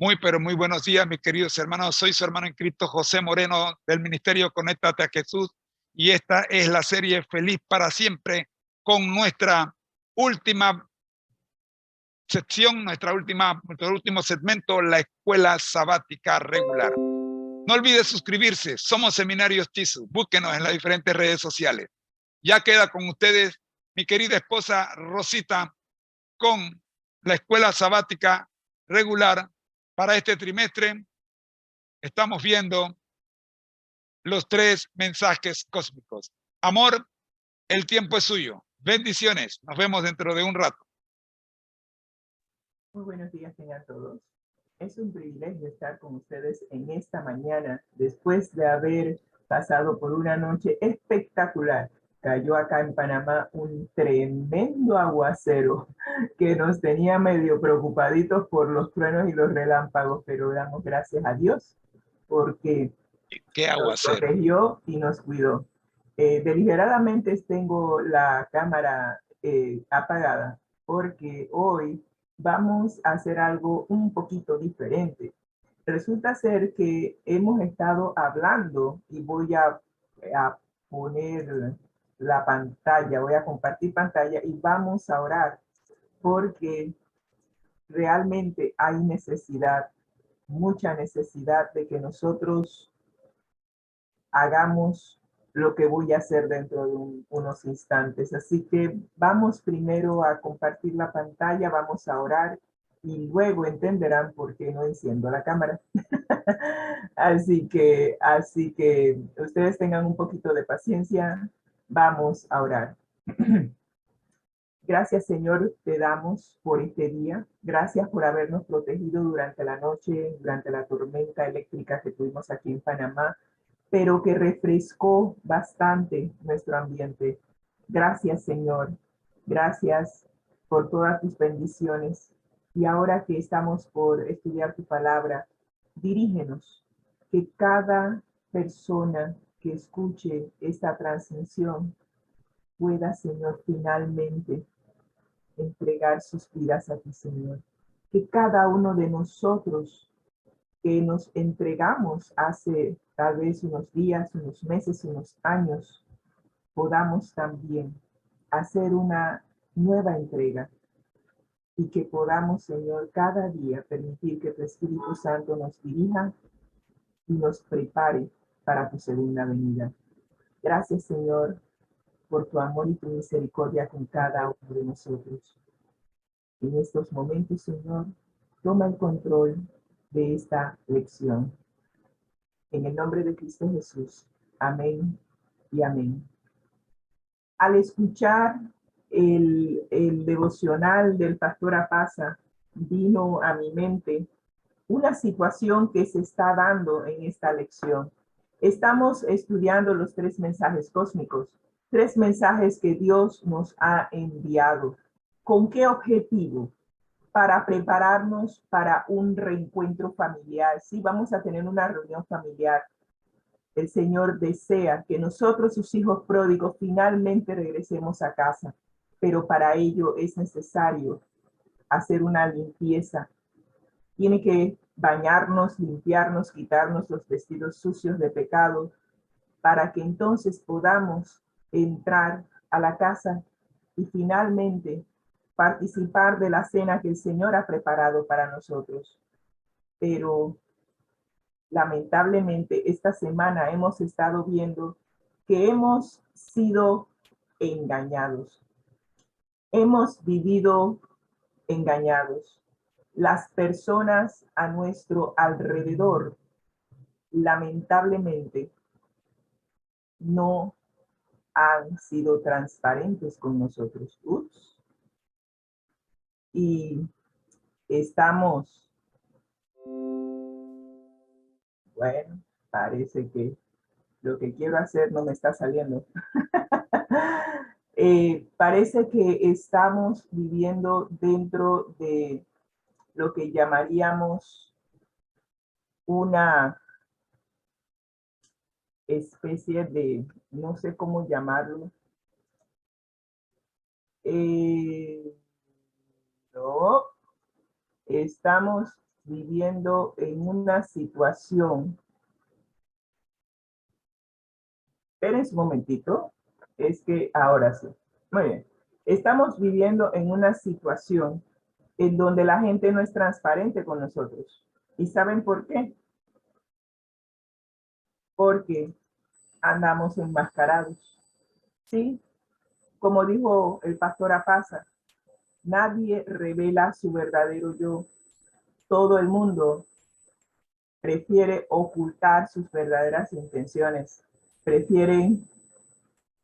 Muy, pero muy buenos días, mis queridos hermanos. Soy su hermano en Cristo, José Moreno, del Ministerio Conéctate a Jesús. Y esta es la serie Feliz para Siempre, con nuestra última sección, nuestro último segmento, la Escuela Sabática Regular. No olvide suscribirse. Somos Seminarios Chisu. Búsquenos en las diferentes redes sociales. Ya queda con ustedes mi querida esposa Rosita con la Escuela Sabática Regular. Para este trimestre estamos viendo los 3 mensajes cósmicos. Amor, el tiempo es suyo. Bendiciones. Nos vemos dentro de un rato. Muy buenos días tengan todos. Es un privilegio estar con ustedes en esta mañana, después de haber pasado por una noche espectacular. Cayó acá en Panamá un tremendo aguacero que nos tenía medio preocupaditos por los truenos y los relámpagos, pero damos gracias a Dios porque ¿Qué nos aguacero? protegió y nos cuidó. Deliberadamente tengo la cámara apagada porque hoy vamos a hacer algo un poquito diferente. Resulta ser que hemos estado hablando y voy a poner la pantalla, voy a compartir pantalla y vamos a orar porque realmente hay necesidad, mucha necesidad de que nosotros hagamos lo que voy a hacer dentro de unos instantes. Así que vamos primero a compartir la pantalla, vamos a orar y luego entenderán por qué no enciendo la cámara. así que ustedes tengan un poquito de paciencia. Vamos a orar. Gracias, Señor, te damos por este día. Gracias por habernos protegido durante la noche, durante la tormenta eléctrica que tuvimos aquí en Panamá, pero que refrescó bastante nuestro ambiente. Gracias, Señor. Gracias por todas tus bendiciones. Y ahora que estamos por estudiar tu palabra, dirígenos, que cada persona que escuche esta transmisión pueda, Señor, finalmente entregar sus vidas a ti, Señor. Que cada uno de nosotros que nos entregamos hace tal vez unos días, unos meses, unos años, podamos también hacer una nueva entrega y que podamos, Señor, cada día permitir que tu Espíritu Santo nos dirija y nos prepare para tu segunda venida. Gracias, Señor, por tu amor y tu misericordia con cada uno de nosotros. En estos momentos, Señor, toma el control de esta lección. En el nombre de Cristo Jesús. Amén y amén. Al escuchar el devocional del pastor Apaza, vino a mi mente una situación que se está dando en esta lección. Estamos estudiando los 3 mensajes cósmicos, 3 mensajes que Dios nos ha enviado. ¿Con qué objetivo? Para prepararnos para un reencuentro familiar. Sí, vamos a tener una reunión familiar. El Señor desea que nosotros, sus hijos pródigos, finalmente regresemos a casa, pero para ello es necesario hacer una limpieza. Tiene que bañarnos, limpiarnos, quitarnos los vestidos sucios de pecado, para que entonces podamos entrar a la casa y finalmente participar de la cena que el Señor ha preparado para nosotros. Pero lamentablemente esta semana hemos estado viendo que hemos sido engañados. Hemos vivido engañados. Las personas a nuestro alrededor, lamentablemente, no han sido transparentes con nosotros. Y estamos, bueno, parece que lo que quiero hacer no me está saliendo. Parece que estamos viviendo dentro de lo que llamaríamos una especie de, no sé cómo llamarlo, no, estamos viviendo en una situación. Esperen un momentito. Es que ahora sí. Muy bien. Estamos viviendo en una situación en donde la gente no es transparente con nosotros. ¿Y saben por qué? Porque andamos enmascarados. ¿Sí? Como dijo el pastor Apaza, nadie revela su verdadero yo. Todo el mundo prefiere ocultar sus verdaderas intenciones. Prefieren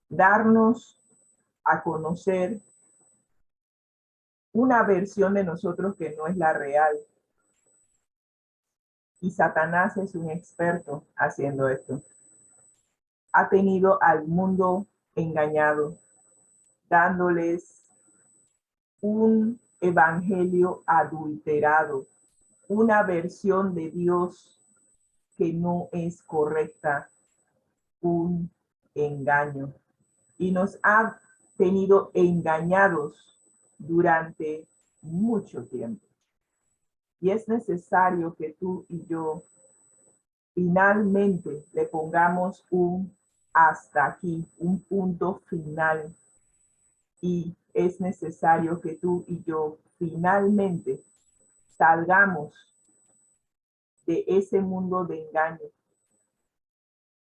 darnos a conocer una versión de nosotros que no es la real. Y Satanás es un experto haciendo esto. Ha tenido al mundo engañado, dándoles un evangelio adulterado, una versión de Dios que no es correcta, un engaño. Y nos ha tenido engañados durante mucho tiempo. Y es necesario que tú y yo finalmente le pongamos un hasta aquí, un punto final. Y es necesario que tú y yo finalmente salgamos de ese mundo de engaño.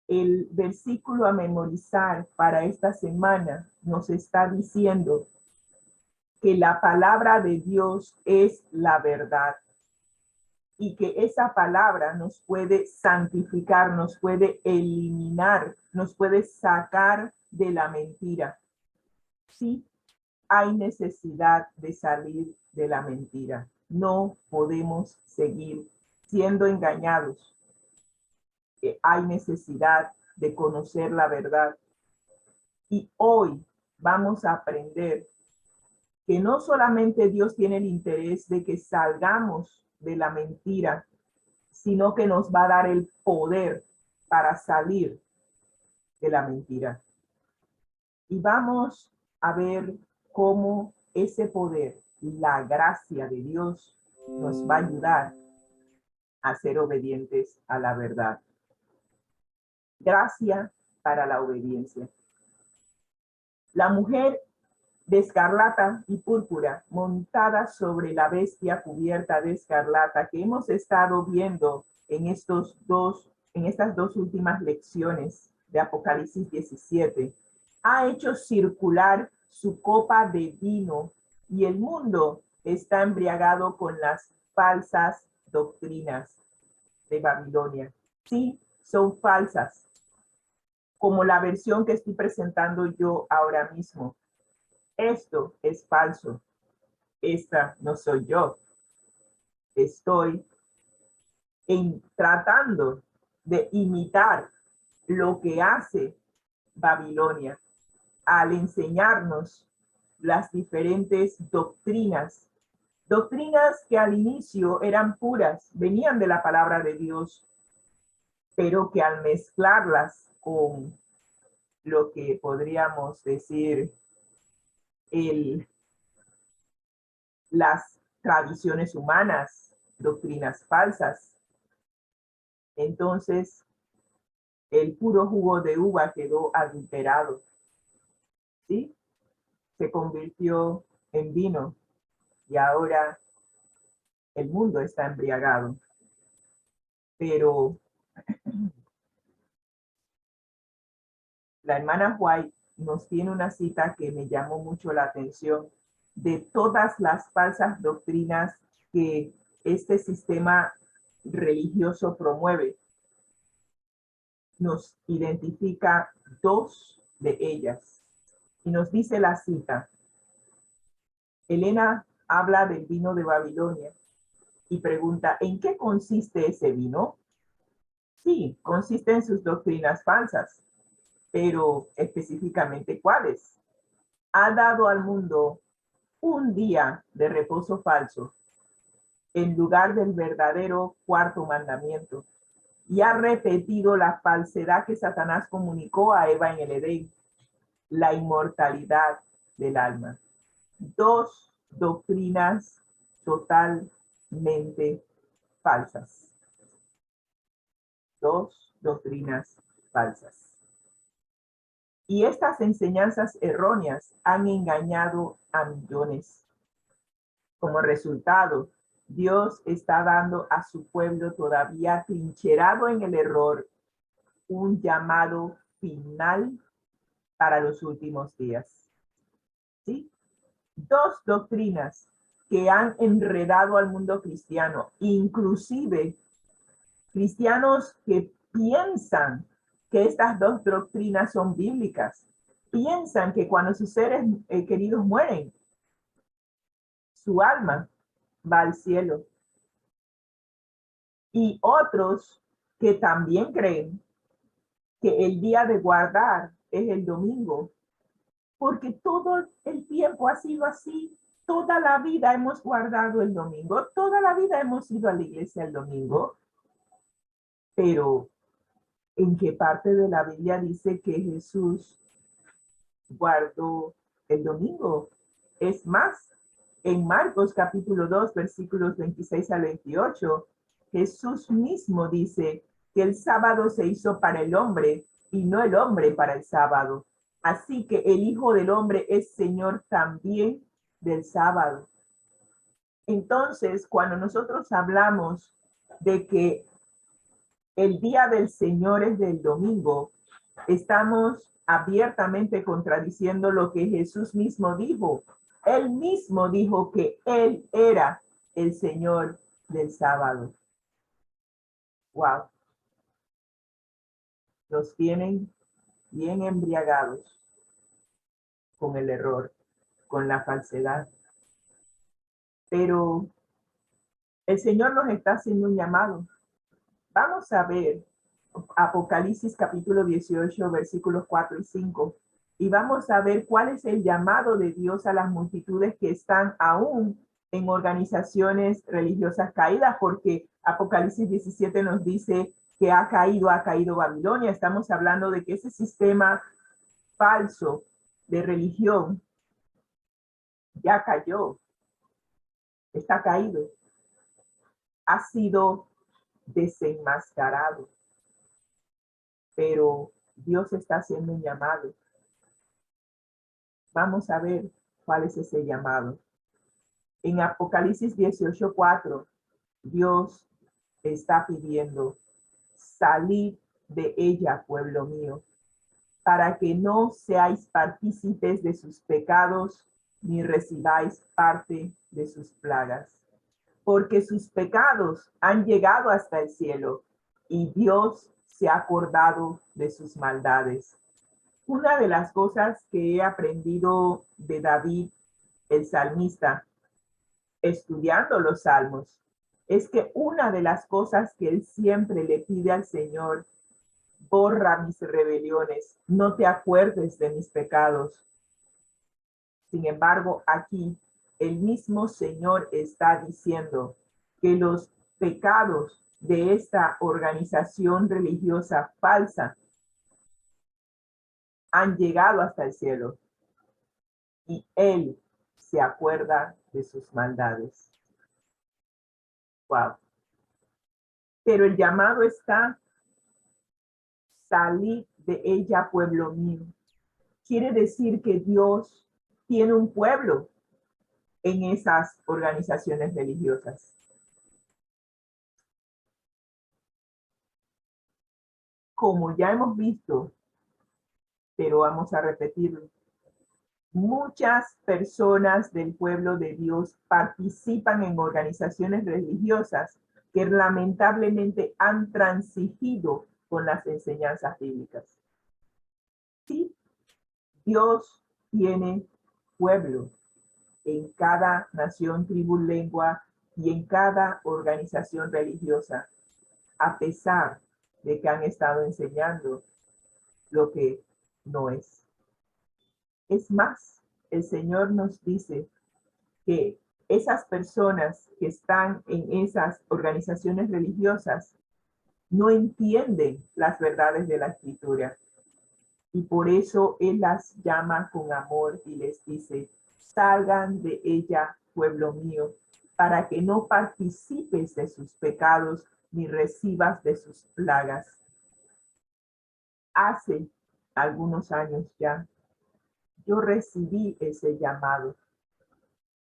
El versículo a memorizar para esta semana nos está diciendo que la palabra de Dios es la verdad y que esa palabra nos puede santificar, nos puede eliminar, nos puede sacar de la mentira. Sí, hay necesidad de salir de la mentira. No podemos seguir siendo engañados. Hay necesidad de conocer la verdad. Y hoy vamos a aprender que no solamente Dios tiene el interés de que salgamos de la mentira, sino que nos va a dar el poder para salir de la mentira. Y vamos a ver cómo ese poder, la gracia de Dios, nos va a ayudar a ser obedientes a la verdad. Gracia para la obediencia. La mujer de escarlata y púrpura, montada sobre la bestia cubierta de escarlata, que hemos estado viendo en estas dos últimas lecciones de Apocalipsis 17, ha hecho circular su copa de vino y el mundo está embriagado con las falsas doctrinas de Babilonia. Sí, son falsas, como la versión que estoy presentando yo ahora mismo. Esto es falso. Esta no soy yo. Estoy tratando de imitar lo que hace Babilonia al enseñarnos las diferentes doctrinas. Doctrinas que al inicio eran puras, venían de la palabra de Dios, pero que al mezclarlas con lo que podríamos decir las tradiciones humanas, doctrinas falsas. Entonces, el puro jugo de uva quedó adulterado, ¿sí? Se convirtió en vino y ahora el mundo está embriagado. Pero la hermana White nos tiene una cita que me llamó mucho la atención de todas las falsas doctrinas que este sistema religioso promueve. Nos identifica dos de ellas y nos dice la cita. Elena habla del vino de Babilonia y pregunta, ¿en qué consiste ese vino? Sí, consiste en sus doctrinas falsas, pero específicamente ¿cuáles? Ha dado al mundo un día de reposo falso en lugar del verdadero cuarto mandamiento y ha repetido la falsedad que Satanás comunicó a Eva en el Edén, la inmortalidad del alma. Dos doctrinas totalmente falsas. Dos doctrinas falsas. Y estas enseñanzas erróneas han engañado a millones. Como resultado, Dios está dando a su pueblo todavía trincherado en el error un llamado final para los últimos días. ¿Sí? Dos doctrinas que han enredado al mundo cristiano, inclusive cristianos que piensan que estas dos doctrinas son bíblicas, piensan que cuando sus seres queridos mueren, su alma va al cielo. Y otros que también creen que el día de guardar es el domingo, porque todo el tiempo ha sido así. Toda la vida hemos guardado el domingo, toda la vida hemos ido a la iglesia el domingo, pero ¿en qué parte de la Biblia dice que Jesús guardó el domingo? Es más, en Marcos capítulo 2, versículos 26 al 28, Jesús mismo dice que el sábado se hizo para el hombre y no el hombre para el sábado. Así que el Hijo del Hombre es Señor también del sábado. Entonces, cuando nosotros hablamos de que el día del Señor es del domingo, estamos abiertamente contradiciendo lo que Jesús mismo dijo. Él mismo dijo que Él era el Señor del sábado. Wow. Nos tienen bien embriagados con el error, con la falsedad. Pero el Señor nos está haciendo un llamado. Vamos a ver Apocalipsis capítulo 18, versículos 4 y 5. Y vamos a ver cuál es el llamado de Dios a las multitudes que están aún en organizaciones religiosas caídas, porque Apocalipsis 17 nos dice que ha caído Babilonia. Estamos hablando de que ese sistema falso de religión ya cayó, está caído, ha sido desenmascarado. Pero Dios está haciendo un llamado. Vamos a ver cuál es ese llamado. En Apocalipsis 18:4, Dios está pidiendo: salid de ella, pueblo mío, para que no seáis partícipes de sus pecados, ni recibáis parte de sus plagas. Porque sus pecados han llegado hasta el cielo, y Dios se ha acordado de sus maldades. Una de las cosas que he aprendido de David, el salmista, estudiando los salmos, es que una de las cosas que él siempre le pide al Señor: borra mis rebeliones, no te acuerdes de mis pecados. Sin embargo, aquí el mismo Señor está diciendo que los pecados de esta organización religiosa falsa han llegado hasta el cielo y Él se acuerda de sus maldades. Wow. Pero el llamado está: salir de ella, pueblo mío. Quiere decir que Dios tiene un pueblo en esas organizaciones religiosas. Como ya hemos visto, pero vamos a repetirlo, muchas personas del pueblo de Dios participan en organizaciones religiosas que lamentablemente han transigido con las enseñanzas bíblicas. Sí, Dios tiene pueblo en cada nación, tribu, lengua y en cada organización religiosa, a pesar de que han estado enseñando lo que no es. Es más, el Señor nos dice que esas personas que están en esas organizaciones religiosas no entienden las verdades de la Escritura. Y por eso Él las llama con amor y les dice: salgan de ella, pueblo mío, para que no participes de sus pecados ni recibas de sus plagas. Hace algunos años ya, yo recibí ese llamado.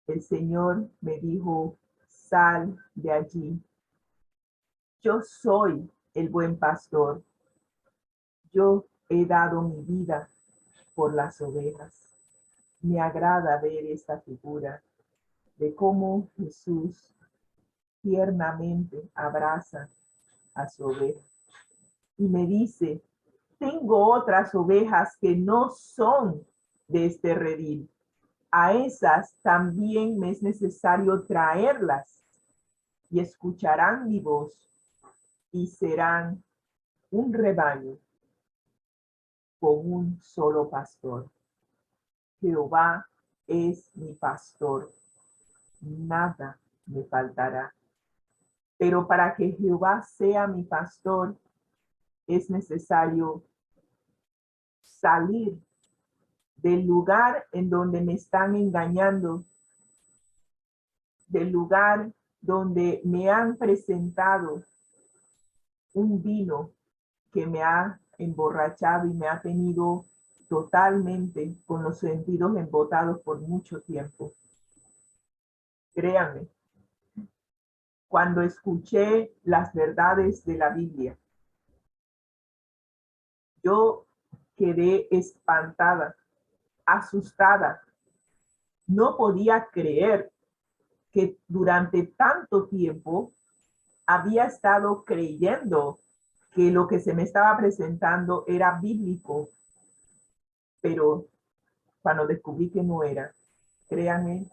El Señor me dijo, sal de allí. Yo soy el buen pastor. Yo he dado mi vida por las ovejas. Me agrada ver esta figura de cómo Jesús tiernamente abraza a su oveja y me dice, tengo otras ovejas que no son de este redil. A esas también me es necesario traerlas y escucharán mi voz y serán un rebaño con un solo pastor. Jehová es mi pastor, nada me faltará. Pero para que Jehová sea mi pastor, es necesario salir del lugar en donde me están engañando, del lugar donde me han presentado un vino que me ha emborrachado y me ha tenido totalmente con los sentidos embotados por mucho tiempo. Créanme, cuando escuché las verdades de la Biblia, yo quedé espantada, asustada. No podía creer que durante tanto tiempo había estado creyendo que lo que se me estaba presentando era bíblico, pero cuando descubrí que no era, créanme,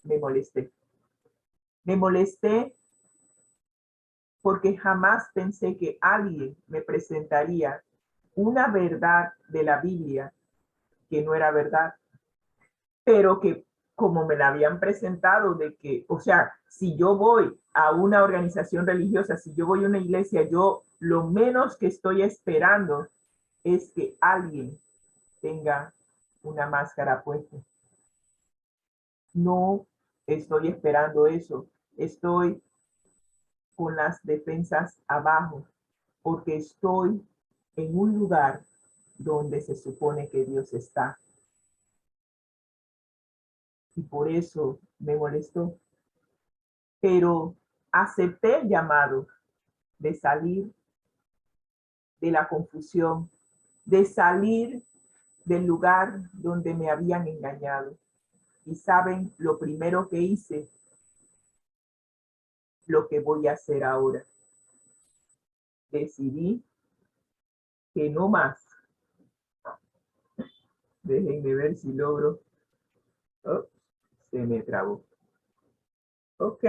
me molesté. Me molesté porque jamás pensé que alguien me presentaría una verdad de la Biblia que no era verdad, pero que como me la habían presentado de que, o sea, si yo voy a una organización religiosa, si yo voy a una iglesia, yo lo menos que estoy esperando es que alguien tenga una máscara puesta. No estoy esperando eso. Estoy con las defensas abajo porque estoy en un lugar donde se supone que Dios está. Y por eso me molestó. Pero acepté el llamado de salir de la confusión, de salir del lugar donde me habían engañado. Y saben, lo primero que hice, lo que voy a hacer ahora. Decidí que no más. Déjenme ver si logro. Oh, se me trabó. Ok,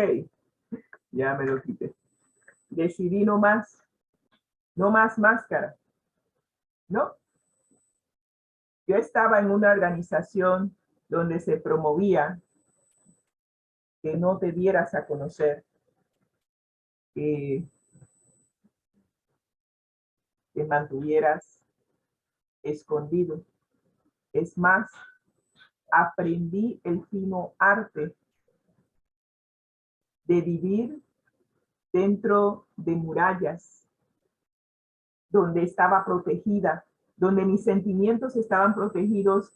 ya me lo quité. Decidí no más máscara. No, yo estaba en una organización donde se promovía que no te dieras a conocer, que te mantuvieras escondido. Es más, aprendí el fino arte de vivir dentro de murallas, donde estaba protegida, donde mis sentimientos estaban protegidos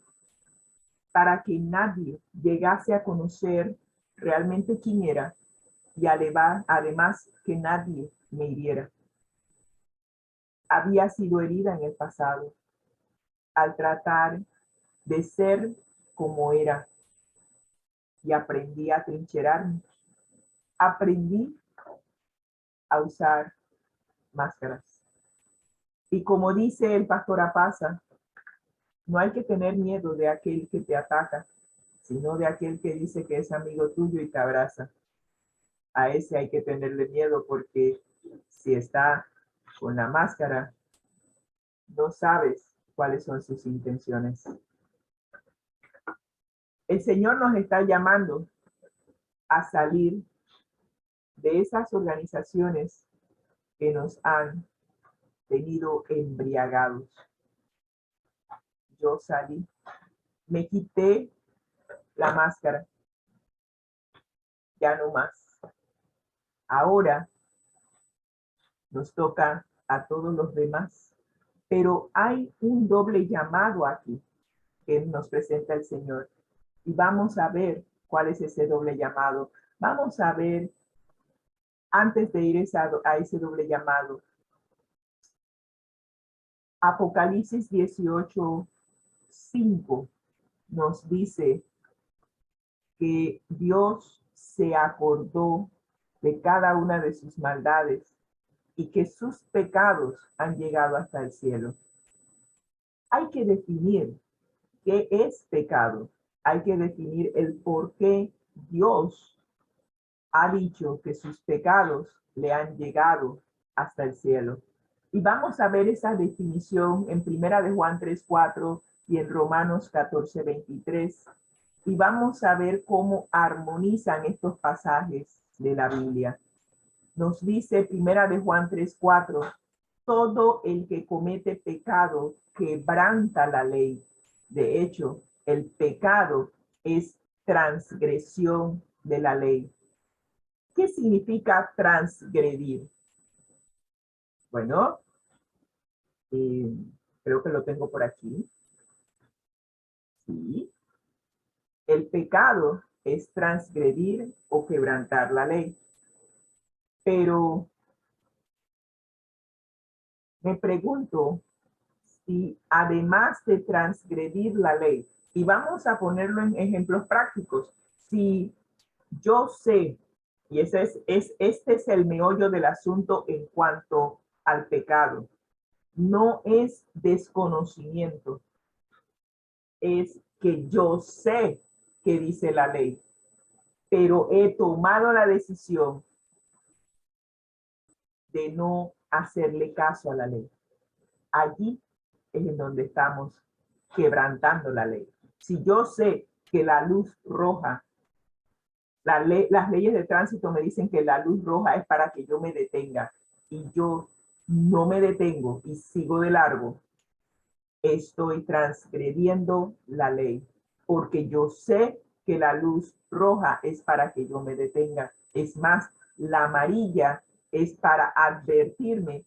para que nadie llegase a conocer realmente quién era y además que nadie me hiriera. Había sido herida en el pasado al tratar de ser como era y aprendí a trincherarme. Aprendí a usar máscaras. Y como dice el pastor Apaza, no hay que tener miedo de aquel que te ataca, sino de aquel que dice que es amigo tuyo y te abraza. A ese hay que tenerle miedo porque si está con la máscara, no sabes cuáles son sus intenciones. El Señor nos está llamando a salir de esas organizaciones que nos han tenido embriagados. Yo salí, me quité la máscara ya no más. Ahora nos toca a todos los demás, pero hay un doble llamado aquí que nos presenta el Señor. Y vamos a ver cuál es ese doble llamado. Vamos a ver, antes de ir a ese doble llamado, Apocalipsis 18:5 nos dice que Dios se acordó de cada una de sus maldades y que sus pecados han llegado hasta el cielo. Hay que definir qué es pecado. Hay que definir el por qué Dios ha dicho que sus pecados le han llegado hasta el cielo. Y vamos a ver esa definición en Primera de Juan 3:4 y en Romanos 14:23. Y vamos a ver cómo armonizan estos pasajes de la Biblia. Nos dice Primera de Juan 3:4, todo el que comete pecado quebranta la ley. De hecho, el pecado es transgresión de la ley. ¿Qué significa transgredir? Bueno, creo que lo tengo por aquí. Sí. El pecado es transgredir o quebrantar la ley. Pero me pregunto si además de transgredir la ley, y vamos a ponerlo en ejemplos prácticos, si yo sé, y este es el meollo del asunto en cuanto al pecado, no es desconocimiento, es que yo sé que dice la ley, pero he tomado la decisión de no hacerle caso a la ley. Allí es en donde estamos quebrantando la ley. Si yo sé que la luz roja, las leyes de tránsito me dicen que la luz roja es para que yo me detenga y yo no me detengo y sigo de largo, estoy transgrediendo la ley, porque yo sé que la luz roja es para que yo me detenga. Es más, la amarilla es para advertirme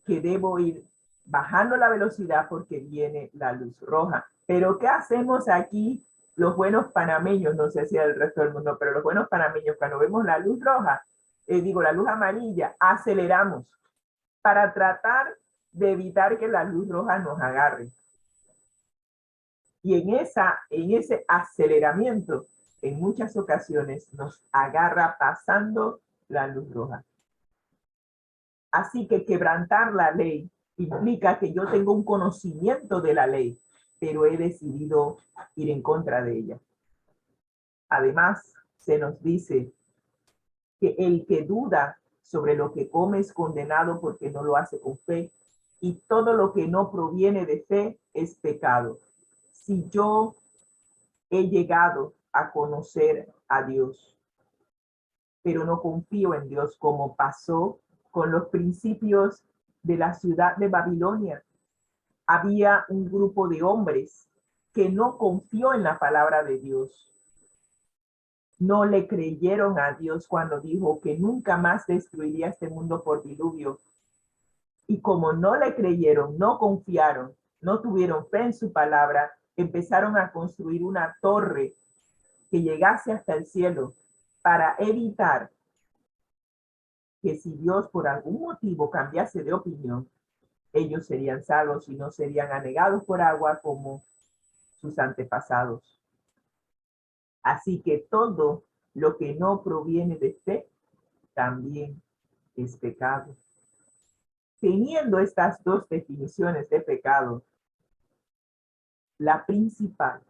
que debo ir bajando la velocidad porque viene la luz roja. Pero ¿qué hacemos aquí los buenos panameños? No sé si el resto del mundo, pero los buenos panameños, cuando vemos la luz roja, la luz amarilla, aceleramos para tratar de evitar que la luz roja nos agarre. Y en ese aceleramiento, en muchas ocasiones nos agarra pasando la luz roja. Así que quebrantar la ley implica que yo tengo un conocimiento de la ley, pero he decidido ir en contra de ella. Además, se nos dice que el que duda sobre lo que come es condenado porque no lo hace con fe, y todo lo que no proviene de fe es pecado. Si yo he llegado a conocer a Dios, pero no confío en Dios, como pasó con los principios de la ciudad de Babilonia. Había un grupo de hombres que no confió en la palabra de Dios. No le creyeron a Dios cuando dijo que nunca más destruiría este mundo por diluvio. Y como no le creyeron, no confiaron, no tuvieron fe en su palabra, empezaron a construir una torre que llegase hasta el cielo para evitar que si Dios por algún motivo cambiase de opinión, ellos serían salvos y no serían anegados por agua como sus antepasados. Así que todo lo que no proviene de fe también es pecado. Teniendo estas dos definiciones de pecado, la principal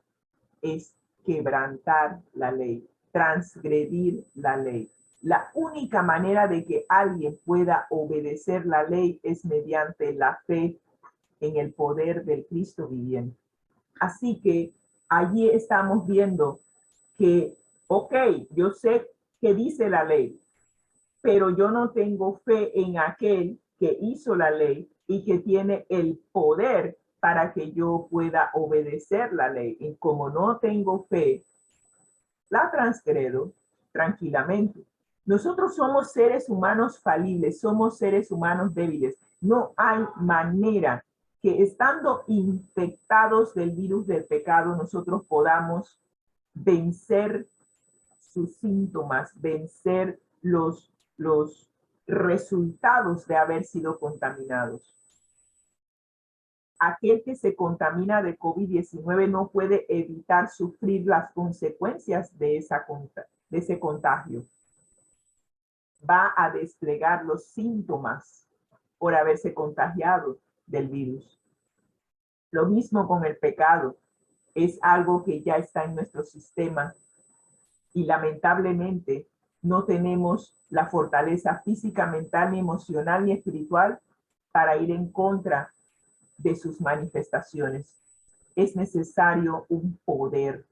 es quebrantar la ley, transgredir la ley. La única manera de que alguien pueda obedecer la ley es mediante la fe en el poder del Cristo viviente. Así que allí estamos viendo que, ok, yo sé que dice la ley, pero yo no tengo fe en aquel que hizo la ley y que tiene el poder para que yo pueda obedecer la ley. Y como no tengo fe, la transgredo tranquilamente. Nosotros somos seres humanos falibles, somos seres humanos débiles. No hay manera que estando infectados del virus del pecado, nosotros podamos vencer sus síntomas, vencer los resultados de haber sido contaminados. Aquel que se contamina de COVID-19 no puede evitar sufrir las consecuencias de ese contagio. Va a desplegar los síntomas por haberse contagiado del virus. Lo mismo con el pecado. Es algo que ya está en nuestro sistema y lamentablemente no tenemos la fortaleza física, mental, ni emocional, ni espiritual para ir en contra de sus manifestaciones. Es necesario un poder,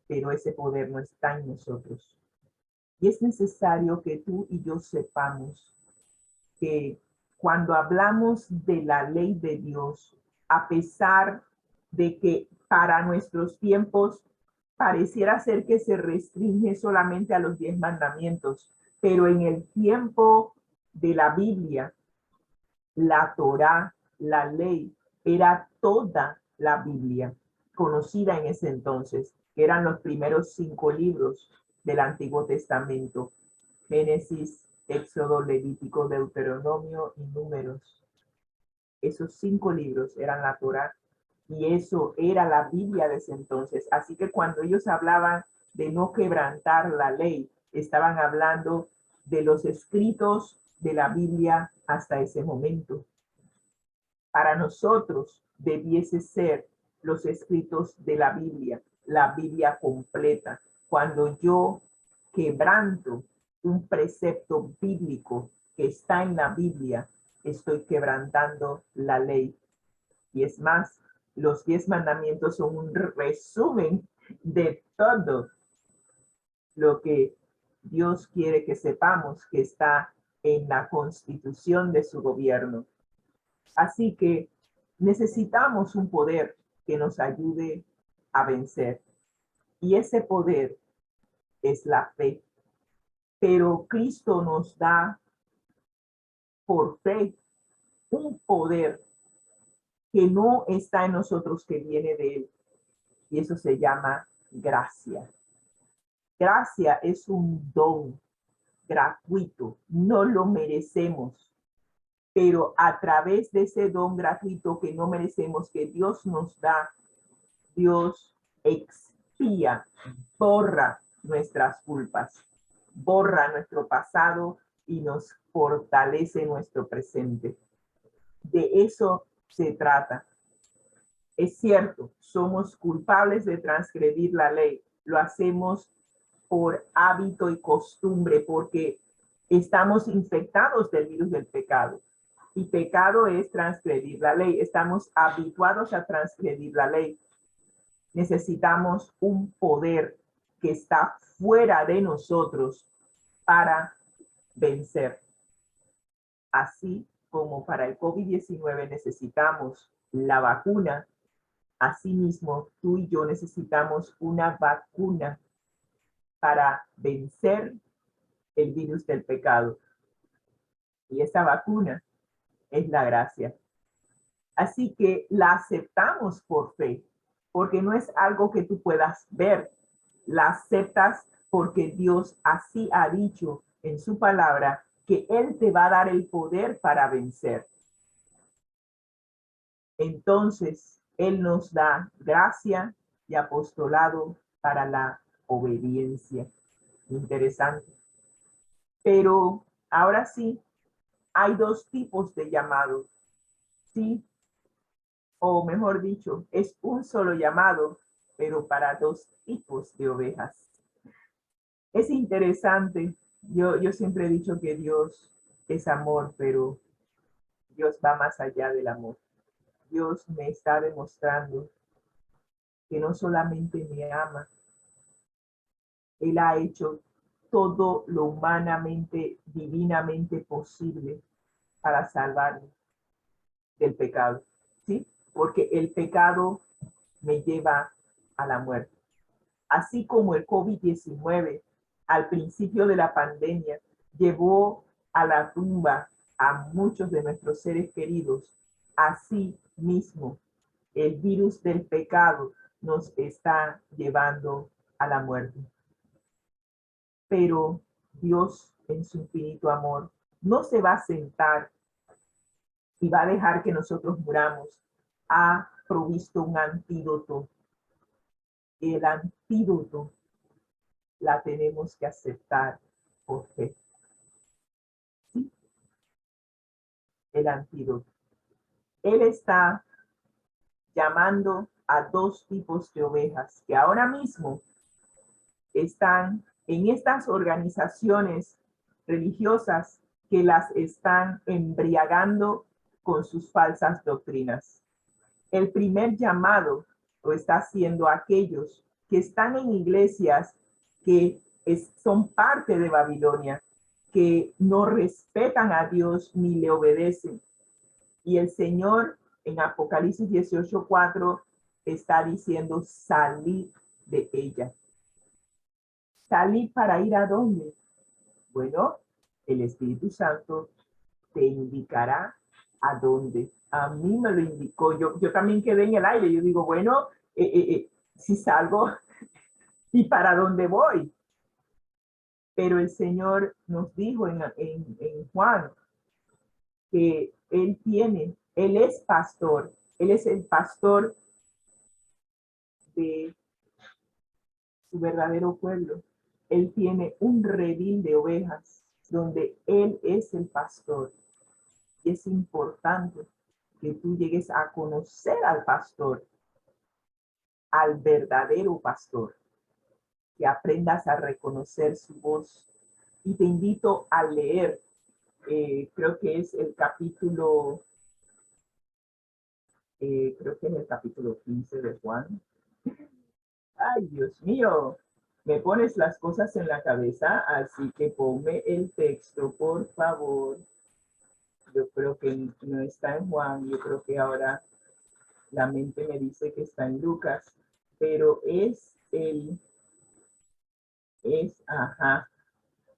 pero ese poder no está en nosotros. Y es necesario que tú y yo sepamos que cuando hablamos de la ley de Dios, a pesar de que para nuestros tiempos pareciera ser que se restringe solamente a los 10 mandamientos, pero en el tiempo de la Biblia, la Torá, la ley, era toda la Biblia conocida en ese entonces, que eran los primeros 5 libros del Antiguo Testamento: Génesis, Éxodo, Levítico, Deuteronomio y Números. Esos 5 libros eran la Torá y eso era la Biblia de ese entonces. Así que cuando ellos hablaban de no quebrantar la ley, estaban hablando de los escritos de la Biblia hasta ese momento. Para nosotros debiese ser los escritos de la Biblia completa. Cuando yo quebranto un precepto bíblico que está en la Biblia, estoy quebrantando la ley. Y es más, los 10 mandamientos son un resumen de todo lo que Dios quiere que sepamos que está en la constitución de su gobierno. Así que necesitamos un poder que nos ayude a vencer. Y ese poder es la fe. Pero Cristo nos da por fe un poder que no está en nosotros, que viene de Él. Y eso se llama gracia. Gracia es un don gratuito, no lo merecemos, pero a través de ese don gratuito que no merecemos, que Dios nos da, Dios expía, borra nuestras culpas, borra nuestro pasado y nos fortalece nuestro presente. De eso se trata. Es cierto, somos culpables de transgredir la ley. Lo hacemos por hábito y costumbre, porque estamos infectados del virus del pecado. Y pecado es transgredir la ley. Estamos habituados a transgredir la ley. Necesitamos un poder que está fuera de nosotros para vencer. Así como para el COVID-19 necesitamos la vacuna, asimismo tú y yo necesitamos una vacuna para vencer el virus del pecado. Y esa vacuna es la gracia. Así que la aceptamos por fe, porque no es algo que tú puedas ver. La aceptas porque Dios así ha dicho en su palabra que Él te va a dar el poder para vencer. Entonces, Él nos da gracia y apostolado para la obediencia. Interesante. Pero ahora sí, hay 2 tipos de llamado. Sí, o mejor dicho, es un solo llamado, pero para 2 tipos de ovejas. Es interesante. Yo siempre he dicho que Dios es amor, pero Dios va más allá del amor. Dios me está demostrando que no solamente me ama, Él ha hecho todo lo humanamente, divinamente posible para salvarme del pecado, ¿sí? Porque el pecado me lleva a la muerte. Así como el COVID-19 al principio de la pandemia llevó a la tumba a muchos de nuestros seres queridos, así mismo el virus del pecado nos está llevando a la muerte. Pero Dios, en su infinito amor, no se va a sentar y va a dejar que nosotros muramos. Ha provisto un antídoto. El antídoto la tenemos que aceptar por fe. ¿Sí? El antídoto. Él está llamando a dos tipos de ovejas que ahora mismo están en estas organizaciones religiosas que las están embriagando con sus falsas doctrinas. El primer llamado lo está haciendo aquellos que están en iglesias que son parte de Babilonia, que no respetan a Dios ni le obedecen. Y el Señor en Apocalipsis 18:4 está diciendo: salid de ella. ¿Salid para ir a dónde? Bueno, el Espíritu Santo te indicará a dónde. A mí me lo indicó. Yo también quedé en el aire. Yo digo, bueno, si salgo, ¿y para dónde voy? Pero el Señor nos dijo en Juan que Él es pastor. Él es el pastor de su verdadero pueblo. Él tiene un redil de ovejas donde Él es el pastor. Y es importante que tú llegues a conocer al pastor, al verdadero pastor, que aprendas a reconocer su voz. Y te invito a leer, creo que es el capítulo, creo que es el capítulo 15 de Juan. Ay, Dios mío, me pones las cosas en la cabeza, así que ponme el texto, por favor. Yo creo que no está en Juan, yo creo que ahora la mente me dice que está en Lucas, pero ajá,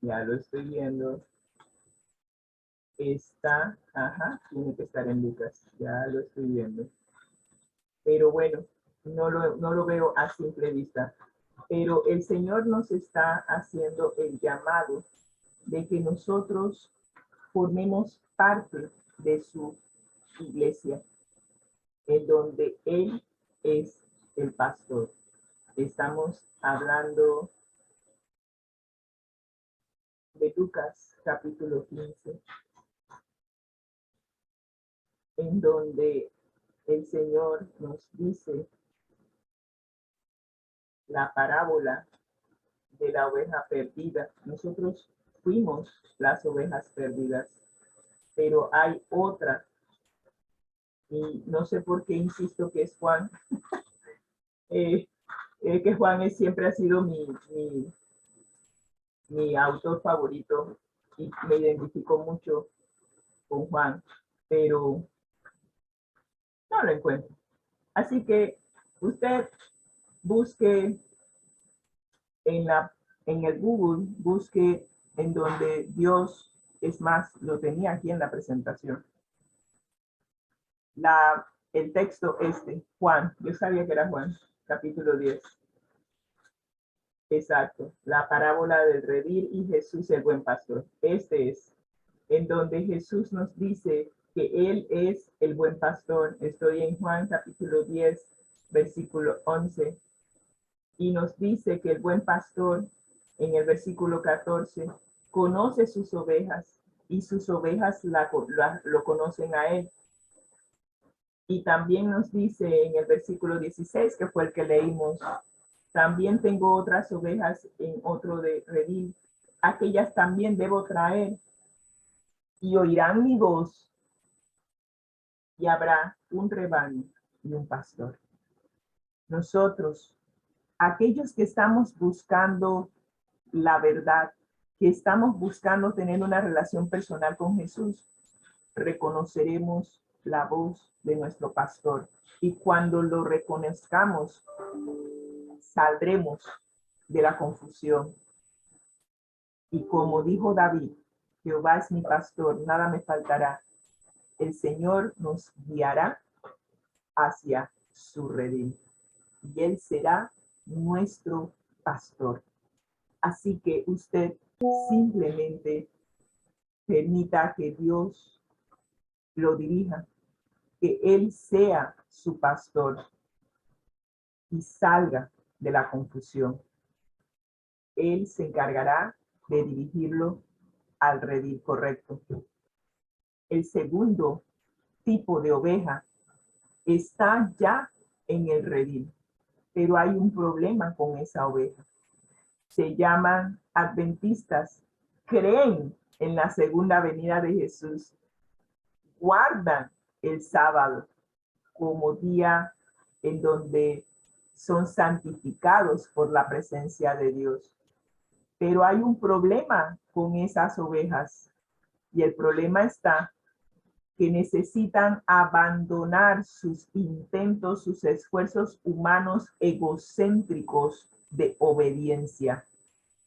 ya lo estoy viendo. Está, ajá, tiene que estar en Lucas, ya lo estoy viendo. Pero bueno, no lo veo a simple vista. Pero el Señor nos está haciendo el llamado de que nosotros formemos parte de su iglesia, en donde Él es el pastor. Estamos hablando de Lucas capítulo 15, en donde el Señor nos dice la parábola de la oveja perdida. Nosotros fuimos las ovejas perdidas, pero hay otra, y no sé por qué insisto que es Juan, que Juan siempre ha sido mi autor favorito y me identifico mucho con Juan, pero no lo encuentro. Así que usted busque en el Google, busque en donde Dios, es más, lo tenía aquí en la presentación. El texto Juan, yo sabía que era Juan, capítulo 10. Exacto, la parábola del redil y Jesús el buen pastor. Este es, en donde Jesús nos dice que Él es el buen pastor. Estoy en Juan capítulo 10, versículo 11. Y nos dice que el buen pastor, en el versículo 14, conoce sus ovejas y sus ovejas lo conocen a Él. Y también nos dice en el versículo 16, que fue el que leímos, también tengo otras ovejas en otro redil, aquellas también debo traer, y oirán mi voz, y habrá un rebaño y un pastor. Nosotros, aquellos que estamos buscando la verdad, que estamos buscando tener una relación personal con Jesús, reconoceremos la voz de nuestro pastor. Y cuando lo reconozcamos, saldremos de la confusión. Y como dijo David, Jehová es mi pastor, nada me faltará. El Señor nos guiará hacia su redil y Él será nuestro pastor. Así que usted simplemente permita que Dios lo dirija, que Él sea su pastor y salga de la confusión. Él se encargará de dirigirlo al redil correcto. El segundo tipo de oveja está ya en el redil, pero hay un problema con esa oveja. Se llaman adventistas, creen en la segunda venida de Jesús, guardan el sábado como día en donde son santificados por la presencia de Dios. Pero hay un problema con esas ovejas y el problema está que necesitan abandonar sus intentos, sus esfuerzos humanos egocéntricos de obediencia.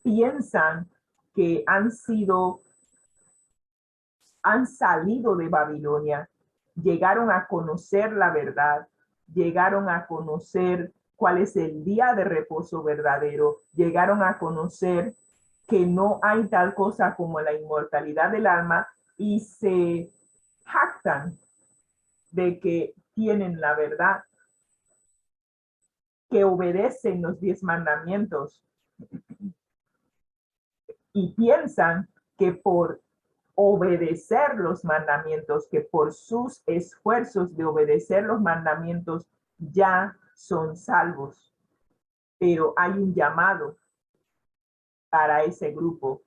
Piensan que han salido de Babilonia, llegaron a conocer la verdad, llegaron a conocer cuál es el día de reposo verdadero, llegaron a conocer que no hay tal cosa como la inmortalidad del alma y se jactan de que tienen la verdad, que obedecen los 10 mandamientos y piensan que por obedecer los mandamientos, que por sus esfuerzos de obedecer los mandamientos ya son salvos. Pero hay un llamado para ese grupo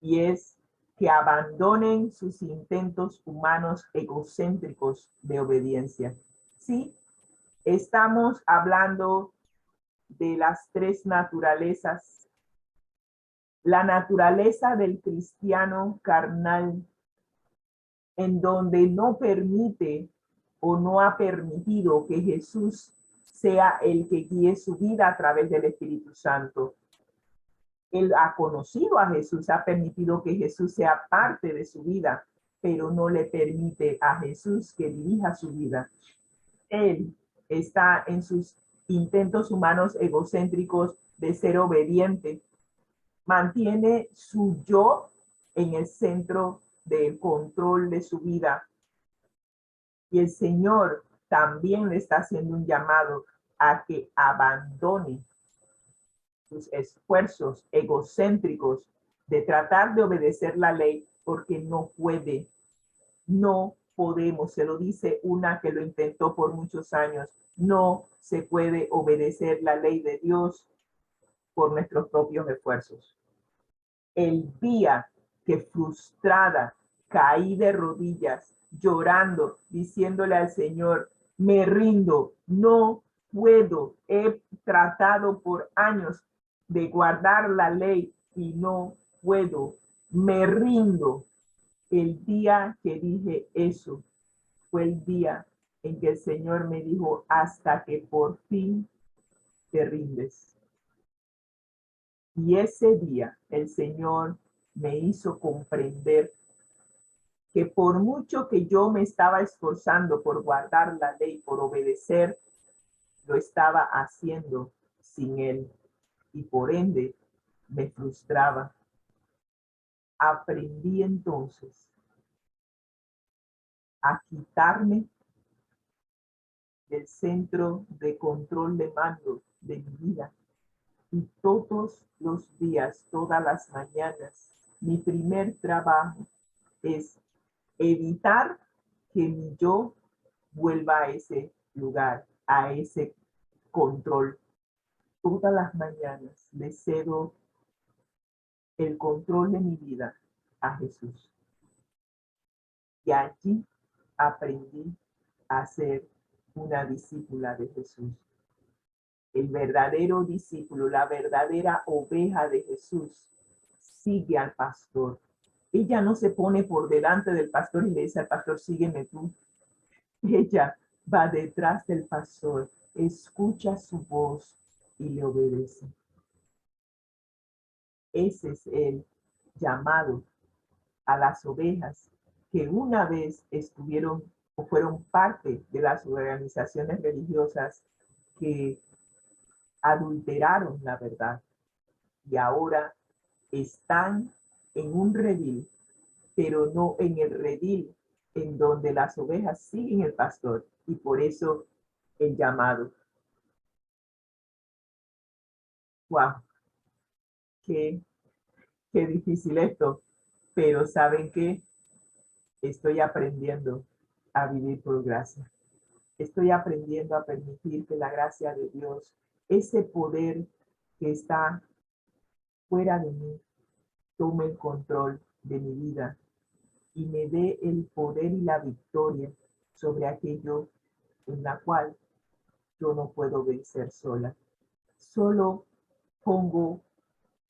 y es que abandonen sus intentos humanos egocéntricos de obediencia. Sí, estamos hablando de las tres naturalezas. La naturaleza del cristiano carnal, en donde no permite o no ha permitido que Jesús sea el que guíe su vida a través del Espíritu Santo. Él ha conocido a Jesús, ha permitido que Jesús sea parte de su vida, pero no le permite a Jesús que dirija su vida. Él está en sus intentos humanos egocéntricos de ser obediente. Mantiene su yo en el centro del control de su vida. Y el Señor también le está haciendo un llamado a que abandone sus esfuerzos egocéntricos de tratar de obedecer la ley porque no puede, no podemos, se lo dice una que lo intentó por muchos años, no se puede obedecer la ley de Dios por nuestros propios esfuerzos. El día que frustrada caí de rodillas, llorando, diciéndole al Señor, me rindo, no puedo, he tratado por años de guardar la ley y no puedo, me rindo. El día que dije eso fue el día en que el Señor me dijo, hasta que por fin te rindes. Y ese día el Señor me hizo comprender que por mucho que yo me estaba esforzando por guardar la ley, por obedecer, lo estaba haciendo sin Él y por ende me frustraba. Aprendí entonces a quitarme del centro de control de mando de mi vida y todos los días, todas las mañanas, mi primer trabajo es evitar que mi yo vuelva a ese lugar, a ese control. Todas las mañanas le cedo el control de mi vida a Jesús. Y allí aprendí a ser una discípula de Jesús. El verdadero discípulo, la verdadera oveja de Jesús, sigue al pastor. Ella no se pone por delante del pastor y le dice al pastor, sígueme tú. Ella va detrás del pastor, escucha su voz y le obedece. Ese es el llamado a las ovejas que una vez estuvieron o fueron parte de las organizaciones religiosas que adulteraron la verdad y ahora están en un redil, pero no en el redil en donde las ovejas siguen el pastor, y por eso el llamado. ¡Wow! Qué difícil esto, pero ¿saben qué? Estoy aprendiendo a vivir por gracia. Estoy aprendiendo a permitir que la gracia de Dios, ese poder que está fuera de mí, tome el control de mi vida y me dé el poder y la victoria sobre aquello en la cual yo no puedo vencer sola. Solo pongo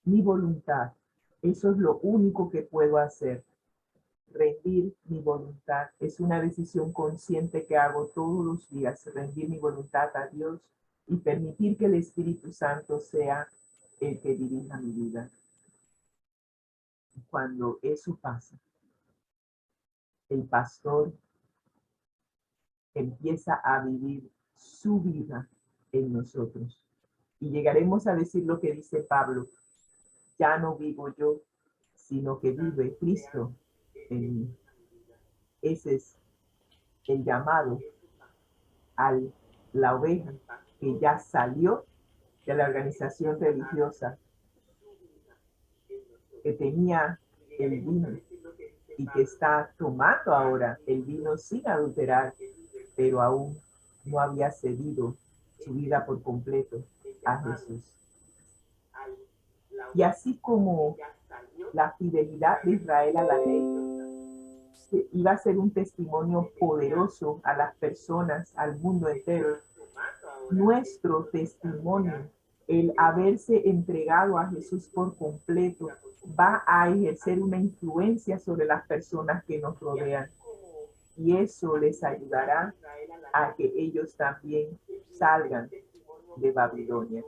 mi voluntad. Eso es lo único que puedo hacer. Rendir mi voluntad. Es una decisión consciente que hago todos los días. Rendir mi voluntad a Dios y permitir que el Espíritu Santo sea el que dirija mi vida. Cuando eso pasa, el pastor empieza a vivir su vida en nosotros. Y llegaremos a decir lo que dice Pablo: ya no vivo yo, sino que vive Cristo en mí. Ese es el llamado a la oveja que ya salió de la organización religiosa, que tenía el vino y que está tomando ahora el vino sin adulterar, pero aún no había cedido su vida por completo a Jesús. Y así como la fidelidad de Israel a la ley iba a ser un testimonio poderoso a las personas, al mundo entero, nuestro testimonio, el haberse entregado a Jesús por completo, va a ejercer una influencia sobre las personas que nos rodean. Y eso les ayudará a que ellos también salgan de Babilonia.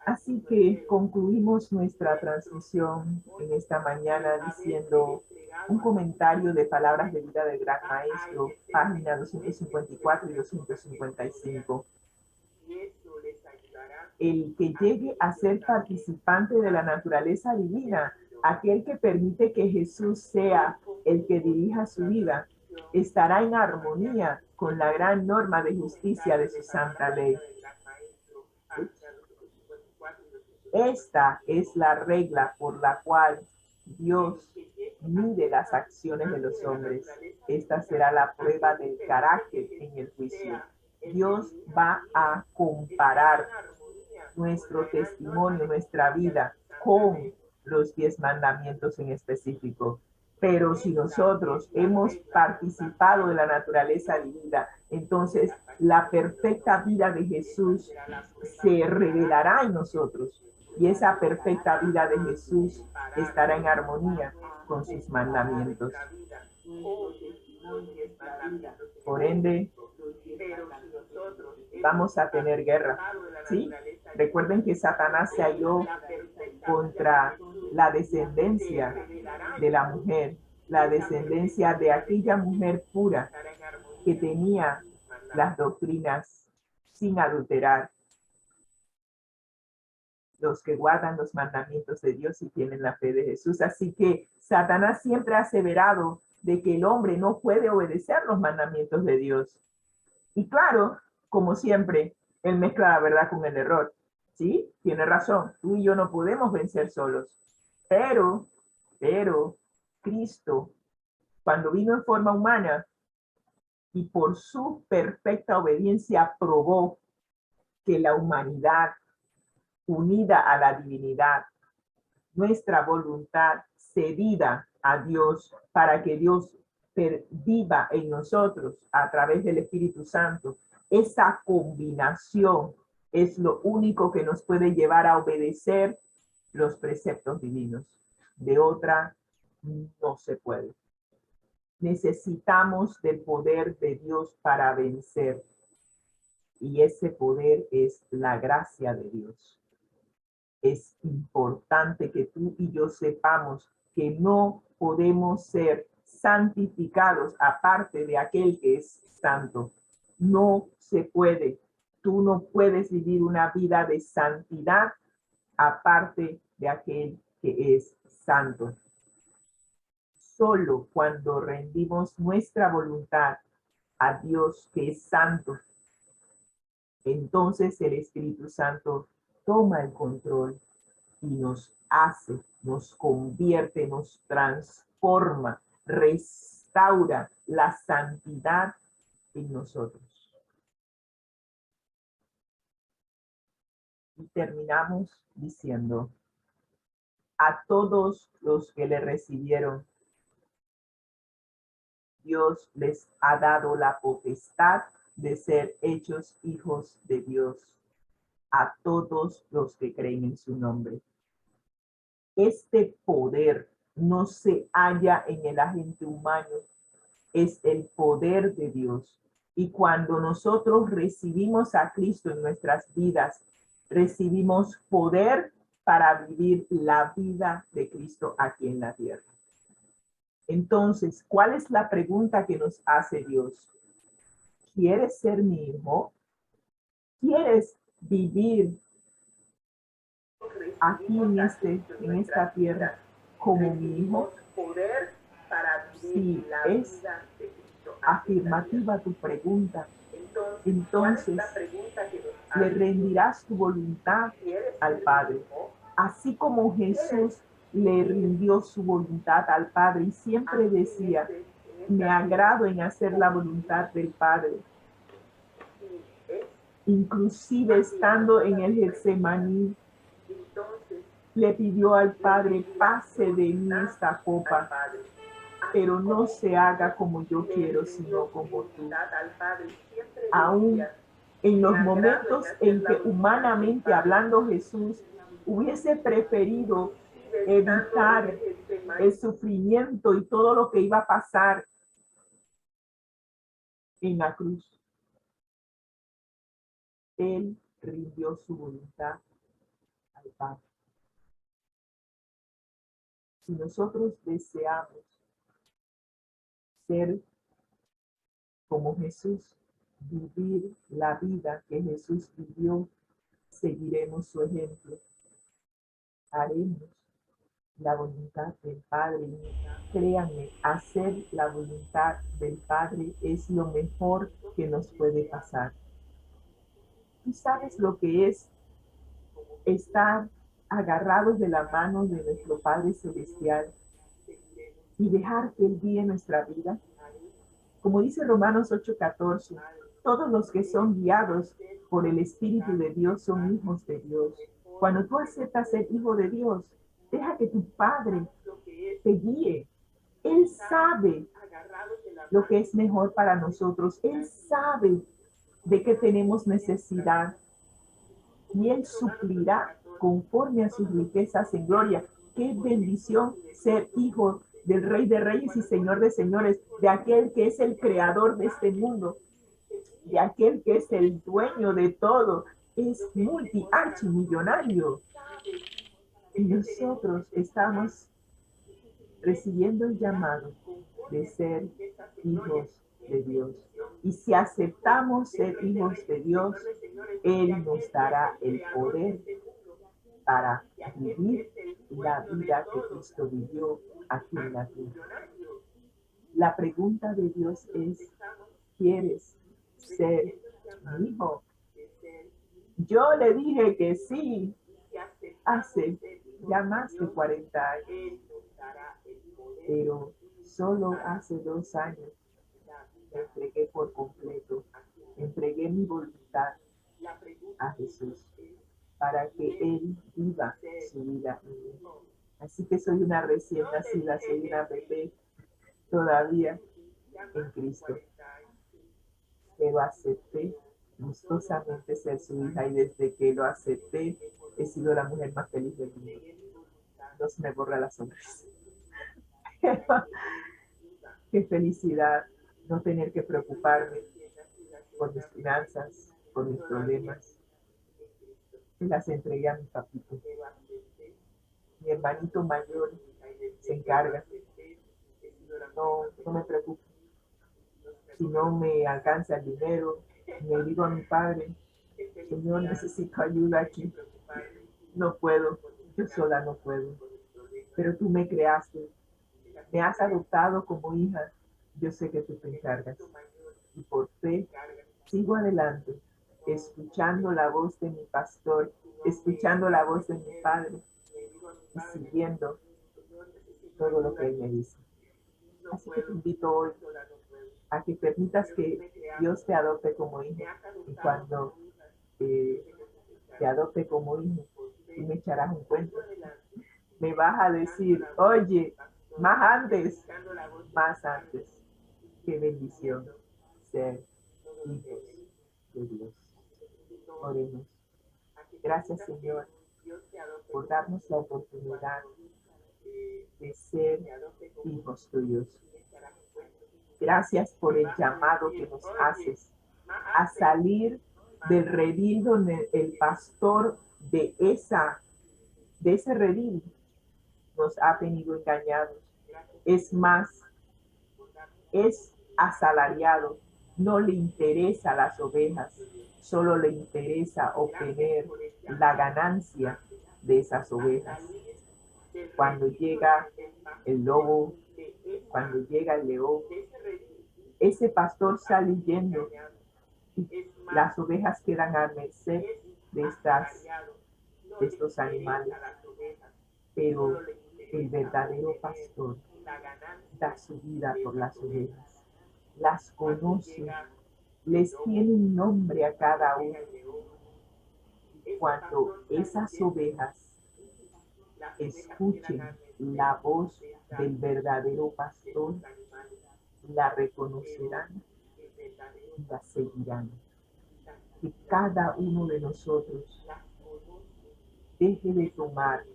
Así que concluimos nuestra transmisión en esta mañana diciendo un comentario de Palabras de Vida del Gran Maestro, página 254 y 255. El que llegue a ser participante de la naturaleza divina, aquel que permite que Jesús sea el que dirija su vida, estará en armonía con la gran norma de justicia de su santa ley. Esta es la regla por la cual Dios mide las acciones de los hombres. Esta será la prueba del carácter en el juicio. Dios va a comparar nuestro testimonio, nuestra vida, con los 10 mandamientos en específico. Pero si nosotros hemos participado de la naturaleza divina, entonces la perfecta vida de Jesús se revelará en nosotros. Y esa perfecta vida de Jesús estará en armonía con sus mandamientos. Por ende, vamos a tener guerra, ¿sí? Recuerden que Satanás se halló contra la descendencia de la mujer, la descendencia de aquella mujer pura que tenía las doctrinas sin adulterar, los que guardan los mandamientos de Dios y tienen la fe de Jesús. Así que Satanás siempre ha aseverado de que el hombre no puede obedecer los mandamientos de Dios. Y claro, como siempre, él mezcla la verdad con el error. ¿Sí? Tiene razón. Tú y yo no podemos vencer solos. Pero Cristo, cuando vino en forma humana y por su perfecta obediencia probó que la humanidad unida a la divinidad, nuestra voluntad cedida a Dios para que Dios viva en nosotros a través del Espíritu Santo, esa combinación es lo único que nos puede llevar a obedecer los preceptos divinos. De otra, no se puede. Necesitamos del poder de Dios para vencer. Y ese poder es la gracia de Dios. Es importante que tú y yo sepamos que no podemos ser santificados aparte de aquel que es santo. No se puede. Tú no puedes vivir una vida de santidad aparte de aquel que es santo. Solo cuando rendimos nuestra voluntad a Dios que es santo, entonces el Espíritu Santo toma el control y nos hace, nos convierte, nos transforma, restaura la santidad en nosotros. Y terminamos diciendo, a todos los que le recibieron, Dios les ha dado la potestad de ser hechos hijos de Dios, a todos los que creen en su nombre. Este poder no se halla en el agente humano, es el poder de Dios. Y cuando nosotros recibimos a Cristo en nuestras vidas, recibimos poder para vivir la vida de Cristo aquí en la tierra. Entonces, ¿cuál es la pregunta que nos hace Dios? ¿Quieres ser mi hijo? ¿Quieres vivir aquí en esta tierra como mi hijo? Si es afirmativa tu pregunta, entonces le rendirás tu voluntad al Padre. Así como Jesús le rindió su voluntad al Padre y siempre decía, me agrado en hacer la voluntad del Padre. Inclusive estando en el Getsemaní, le pidió al Padre, pase de mí esta copa, pero no se haga como yo quiero, sino como tú. Aún en los momentos en que humanamente hablando Jesús hubiese preferido evitar el sufrimiento y todo lo que iba a pasar en la cruz, Él rindió su voluntad al Padre. Si nosotros deseamos ser como Jesús, vivir la vida que Jesús vivió, seguiremos su ejemplo. Haremos la voluntad del Padre. Créanme, hacer la voluntad del Padre es lo mejor que nos puede pasar. ¿Tú sabes lo que es estar agarrados de la mano de nuestro Padre Celestial y dejar que Él guíe nuestra vida? Como dice Romanos 8:14, todos los que son guiados por el Espíritu de Dios son hijos de Dios. Cuando tú aceptas ser hijo de Dios, deja que tu Padre te guíe. Él sabe lo que es mejor para nosotros. Él sabe de qué tenemos necesidad. Y Él suplirá conforme a sus riquezas en gloria. Qué bendición ser hijo del Rey de Reyes y Señor de Señores, de aquel que es el creador de este mundo, de aquel que es el dueño de todo, es multi-archimillonario. Y nosotros estamos recibiendo el llamado de ser hijos de Dios. Y si aceptamos ser hijos de Dios, Él nos dará el poder para vivir la vida que Cristo vivió aquí en la tierra. La pregunta de Dios es, ¿quieres ser mi hijo? Yo le dije que sí hace ya más de 40 años, pero solo hace 2 años me entregué por completo, entregué mi voluntad a Jesús para que Él viva su vida en mí. Así que soy una recién nacida, soy una bebé todavía en Cristo, pero acepté gustosamente ser su hija y desde que lo acepté he sido la mujer más feliz del mundo. No se me borra la sonrisa. Qué felicidad no tener que preocuparme por mis finanzas, por mis problemas. Se las entregué a mi papito. Mi hermanito mayor se encarga. No me preocupo. Si no me alcanza el dinero, le digo a mi padre, Señor, necesito ayuda aquí. No puedo, yo sola no puedo. Pero tú me creaste, me has adoptado como hija. Yo sé que tú te encargas. Y por fe, sigo adelante, escuchando la voz de mi pastor, escuchando la voz de mi padre y siguiendo todo lo que él me dice. Así que te invito hoy a que permitas que Dios te adopte como hijo. Y cuando te adopte como hijo, tú me echarás un cuento. Me vas a decir, oye, más antes. Qué bendición ser hijos de Dios. Oremos. Gracias, Señor, por darnos la oportunidad de ser hijos tuyos. Gracias por el llamado que nos haces a salir del redil donde el pastor de ese redil nos ha tenido engañados. Es más, es asalariado, no le interesa las ovejas, solo le interesa obtener la ganancia de esas ovejas. Cuando llega el lobo, cuando llega el león, ese pastor sale huyendo y las ovejas quedan a merced de estos animales. Pero el verdadero pastor da su vida por las ovejas, las conoce, les tiene un nombre a cada uno. Cuando esas ovejas escuchen la voz del verdadero pastor, la reconocerán y la seguirán. Que cada uno de nosotros deje de tomar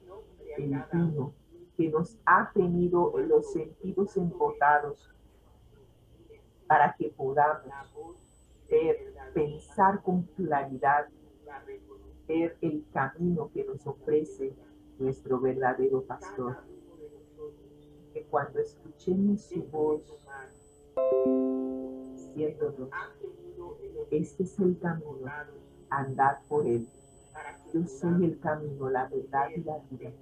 el vino que nos ha tenido en los sentidos embotados para que podamos ver, pensar con claridad, ver el camino que nos ofrece nuestro verdadero pastor. Que cuando escuchemos su voz, diciéndonos, este es el camino, andad por él. Yo soy el camino, la verdad y la vida.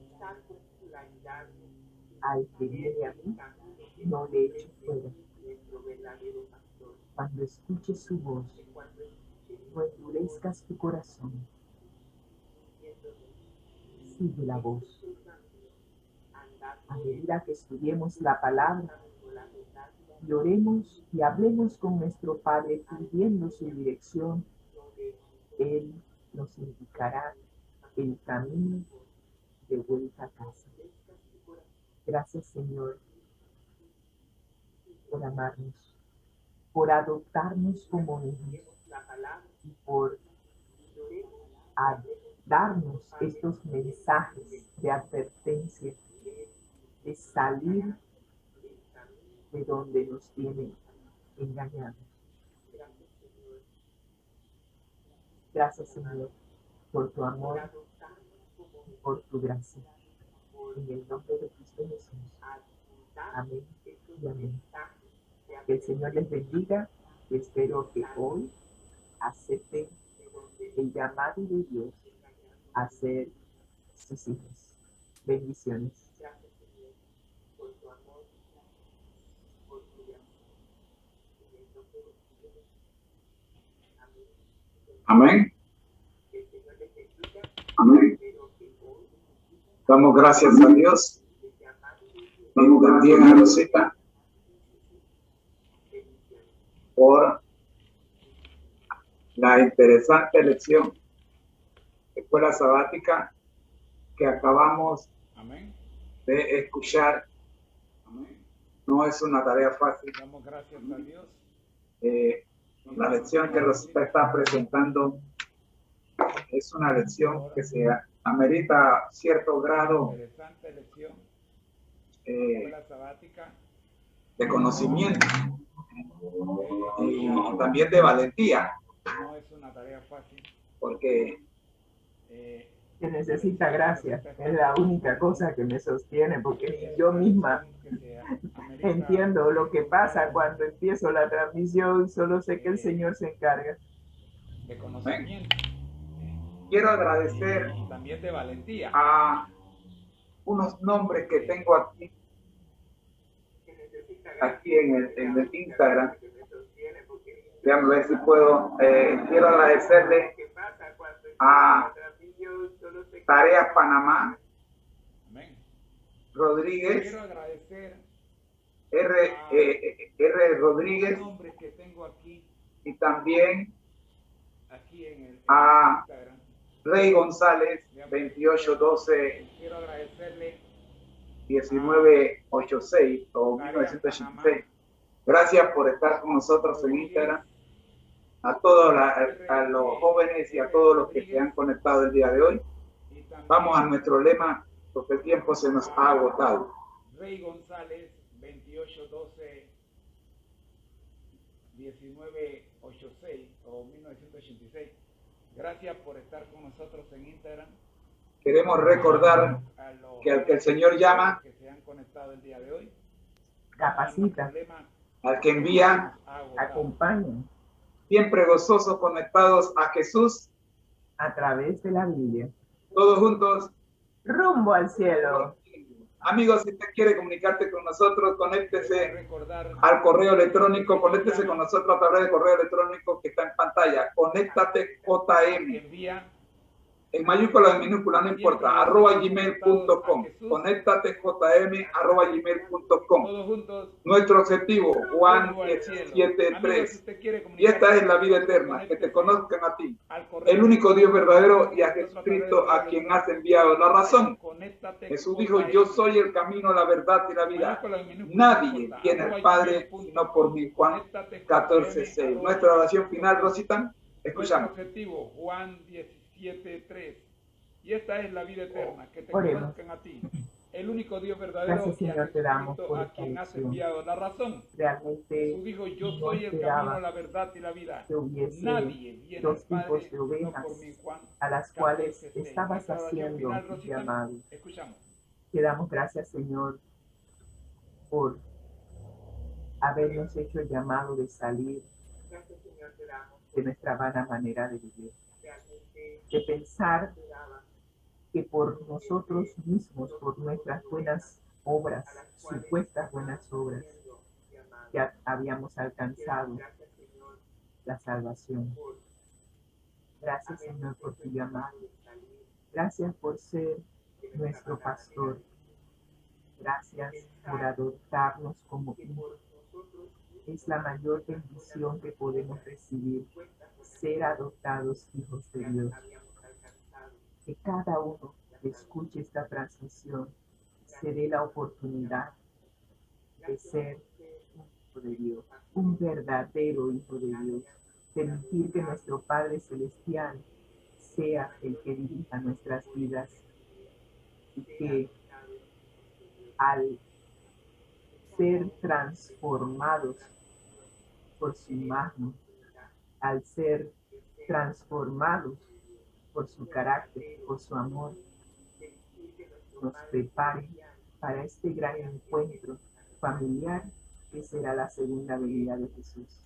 Al que viene a mí, no le echo fuera. Cuando escuches su voz, no endurezcas tu corazón. Sigue la voz. A medida que estudiemos la palabra, y oremos y hablemos con nuestro Padre pidiendo su dirección, Él nos indicará el camino de vuelta a casa. Gracias, Señor, por amarnos, por adoptarnos como hijos y por darnos estos mensajes de advertencia de salir de donde nos tienen engañados. Gracias, Señor, por tu amor y por tu gracia. En el nombre de Cristo Jesús. Amén y amén. Que el Señor les bendiga y espero que hoy acepten el llamado de Dios a ser sus hijos. Bendiciones. Amén. Amén. Damos gracias a Dios. Dios bendiga a Rosita por la interesante lección de escuela sabática que acabamos de escuchar. No es una tarea fácil. Damos gracias a Dios. La lección que Rosita está presentando es una lección que se amerita cierto grado de conocimiento y también de valentía, No es una tarea fácil. porque que necesita gracia. Es la única cosa que me sostiene, porque ni yo misma entiendo lo que pasa cuando empiezo la transmisión, solo sé que el Señor se encarga. De conocimiento. Quiero agradecer También de valentía. a unos nombres que tengo aquí en el Instagram. Déjame ver si puedo. Quiero agradecerle a Tareas Panamá, Amén. Rodríguez, Quiero agradecer R. Rodríguez, nombres que tengo aquí y también en a Instagram. Rey González, 2812 Quiero agradecerle 1986 o 1986. Gracias por estar con nosotros en Instagram. A todos a los jóvenes y a todos los que se han conectado el día de hoy. Vamos a nuestro lema, porque el tiempo se nos ha agotado. Rey González, 2812 1986 o 1986. Gracias por estar con nosotros en Instagram. Queremos recordar que al que el Señor llama, que se han conectado el día de hoy, Capacita, al que envía, acompaña siempre gozosos conectados a Jesús, a través de la Biblia, todos juntos, rumbo al cielo. Amigos, si usted quiere comunicarte con nosotros, conéctese al correo electrónico, conéctese con nosotros a través del correo electrónico que está en pantalla, conéctate JM, en mayúscula o en minúscula, no importa, @gmail.com, conéctatejm@gmail.com. Nuestro objetivo, Juan 17:3, y esta es la vida eterna, que te conozcan a ti, el único Dios verdadero, y a Jesucristo, a quien has enviado. La razón, Jesús dijo: yo soy el camino, la verdad y la vida. Nadie tiene al Padre sino por mí. Juan 14:6. Nuestra oración final, Rosita, escuchamos. Objetivo, Juan 17:3. Y esta es la vida eterna, que te Oremos. conozcan a ti, el único Dios verdadero, Gracias, Señor, te damos por a esta quien has lección. enviado. La razón, Realmente Jesús dijo: yo no soy el esperaba camino, la verdad y la vida. que hubiese Nadie viene dos al Padre tipos de sino ovejas por mí. Juan a las cuales 14:6. estabas Nuestra oración haciendo final, un Rosita, llamado. escuchamos. Te damos gracias, Señor, por habernos hecho el llamado de salir de nuestra vana manera de vivir, de pensar que por nosotros mismos, por nuestras buenas obras, supuestas buenas obras, ya habíamos alcanzado la salvación. Gracias, Señor, por tu llamado. Gracias por ser nuestro pastor. Gracias por adoptarnos como hijos. Es la mayor bendición que podemos recibir, ser adoptados hijos de Dios. Que cada uno que escuche esta transmisión se dé la oportunidad de ser un hijo de Dios, un verdadero hijo de Dios. Permitir que nuestro Padre Celestial sea el que dirija nuestras vidas y que al ser transformados por su imagen, al ser transformados por su carácter, por su amor, nos prepare para este gran encuentro familiar que será la segunda venida de Jesús.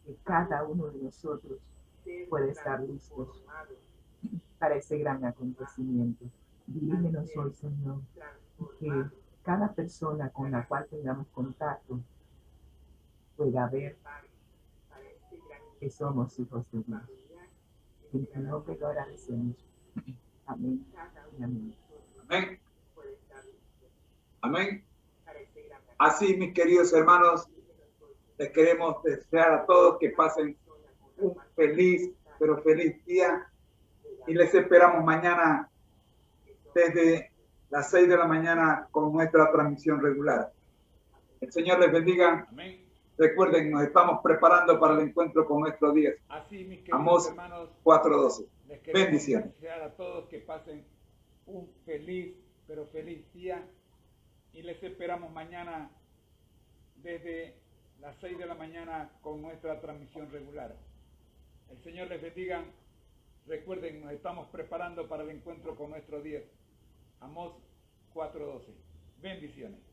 Que cada uno de nosotros pueda estar listos para ese gran acontecimiento. Dirígenos hoy, Señor, que cada persona con la cual tengamos contacto pueda ver que somos hijos de Dios. En tu nombre lo agradecemos. Amén y amén. Amén. Amén. Así, mis queridos hermanos, les queremos desear a todos que pasen un feliz, pero feliz día, y les esperamos mañana desde las 6 de la mañana con nuestra transmisión regular. El Señor les bendiga. Amén. Recuerden, nos estamos preparando para el encuentro con nuestro Dios. Así, mis queridos Amós hermanos, 4:12. les queremos Bendiciones. desear a todos que pasen un feliz, pero feliz día, y les esperamos mañana desde las 6 de la mañana con nuestra transmisión regular. El Señor les bendiga. Recuerden, nos estamos preparando para el encuentro con nuestro Dios. Amós 4:12. Bendiciones.